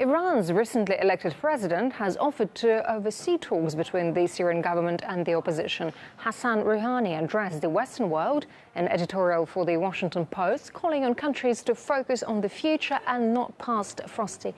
Iran's recently elected president has offered to oversee talks between the Syrian government and the opposition. Hassan Rouhani addressed the Western world, an editorial for the Washington Post, calling on countries to focus on the future and not past frosty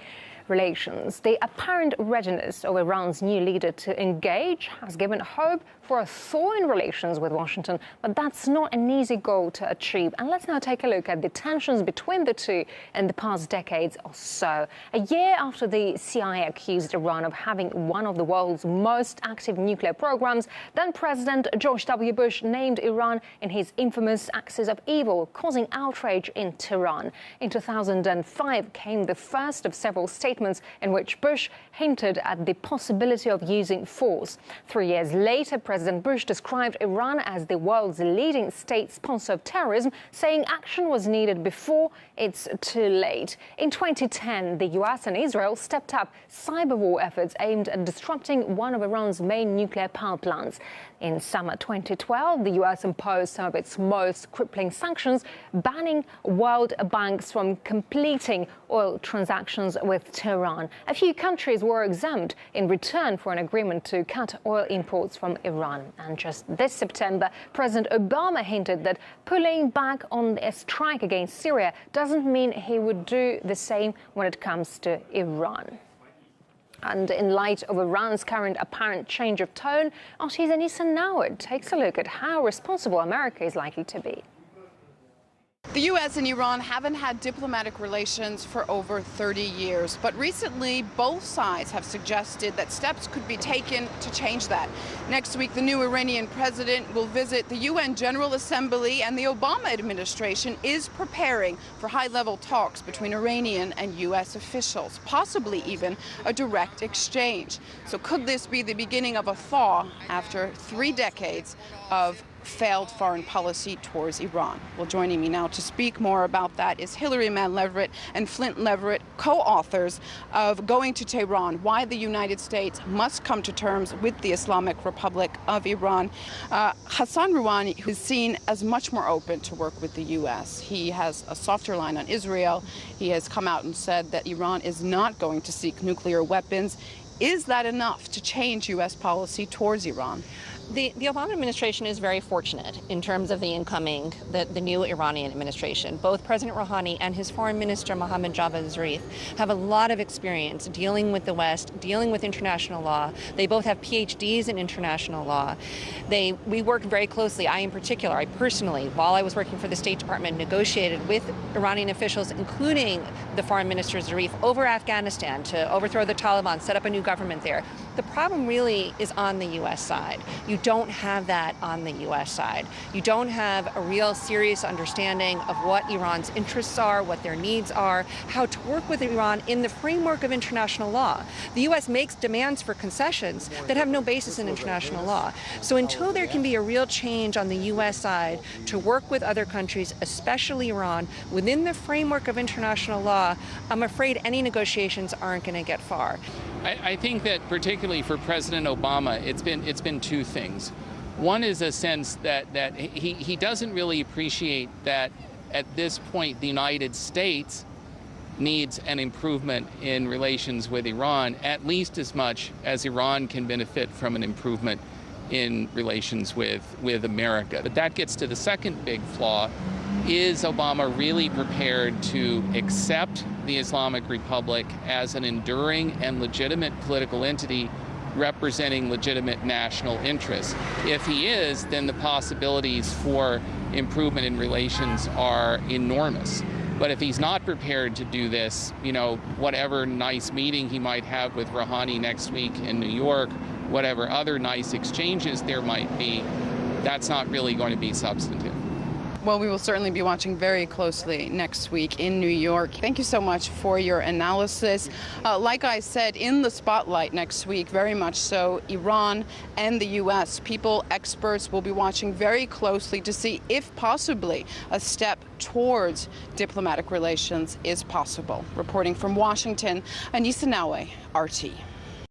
relations. The apparent readiness of Iran's new leader to engage has given hope for a thaw in relations with Washington, but that's not an easy goal to achieve. And let's now take a look at the tensions between the two in the past decades or so. A year after the CIA accused Iran of having one of the world's most active nuclear programs, then President George W. Bush named Iran in his infamous axis of evil, causing outrage in Tehran. In 2005 came the first of several statements in which Bush hinted at the possibility of using force. 3 years later, President Bush described Iran as the world's leading state sponsor of terrorism, saying action was needed before it's too late. In 2010, the US and Israel stepped up cyber war efforts aimed at disrupting one of Iran's main nuclear power plants. In summer 2012, the US imposed some of its most crippling sanctions, banning world banks from completing oil transactions with Tehran. A few countries were exempt in return for an agreement to cut oil imports from Iran. And just this September, President Obama hinted that pulling back on a strike against Syria doesn't mean he would do the same when it comes to Iran. And in light of Iran's current apparent change of tone, RT's Anissa Naouai takes a look at how responsible America is likely to be. The U.S. and Iran haven't had diplomatic relations for over 30 years, but recently both sides have suggested that steps could be taken to change that. Next week, the new Iranian president will visit the UN General Assembly, and the Obama administration is preparing for high-level talks between Iranian and U.S. officials, possibly even a direct exchange. So could this be the beginning of a thaw after 3 decades of failed foreign policy towards Iran? Well, joining me now to speak more about that is Hilary Mann Leverett and Flint Leverett, co-authors of Going to Tehran, Why the United States Must Come to Terms with the Islamic Republic of Iran. Hassan Rouhani, who is seen as much more open to work with the U.S. He has a softer line on Israel. He has come out and said that Iran is not going to seek nuclear weapons. Is that enough to change U.S. policy towards Iran? The Obama administration is very fortunate in terms of the incoming, the new Iranian administration. Both President Rouhani and his foreign minister, Mohammad Javad Zarif, have a lot of experience dealing with the West, dealing with international law. They both have PhDs in international law. We worked very closely. I, in particular, I personally, while I was working for the State Department, negotiated with Iranian officials, including the foreign minister Zarif, over Afghanistan to overthrow the Taliban, set up a new government there. The problem really is on the U.S. side. You don't have that on the U.S. side. You don't have a real serious understanding of what Iran's interests are, what their needs are, how to work with Iran in the framework of international law. The U.S. makes demands for concessions that have no basis in international law. So until there can be a real change on the U.S. side to work with other countries, especially Iran, within the framework of international law, I'm afraid any negotiations aren't going to get far. I think that particularly for President Obama, it's been two things. One is a sense that he doesn't really appreciate that at this point the United States needs an improvement in relations with Iran, at least as much as Iran can benefit from an improvement in relations with America. But that gets to the second big flaw. Is Obama really prepared to accept the Islamic Republic as an enduring and legitimate political entity representing legitimate national interests? If he is, then the possibilities for improvement in relations are enormous. But if he's not prepared to do this, whatever nice meeting he might have with Rouhani next week in New York, whatever other nice exchanges there might be, that's not really going to be substantive. Well, we will certainly be watching very closely next week in New York. Thank you so much for your analysis. Like I said, in the spotlight next week, very much so, Iran and the U.S. People, experts will be watching very closely to see if possibly a step towards diplomatic relations is possible. Reporting from Washington, Anissa Naouai, RT.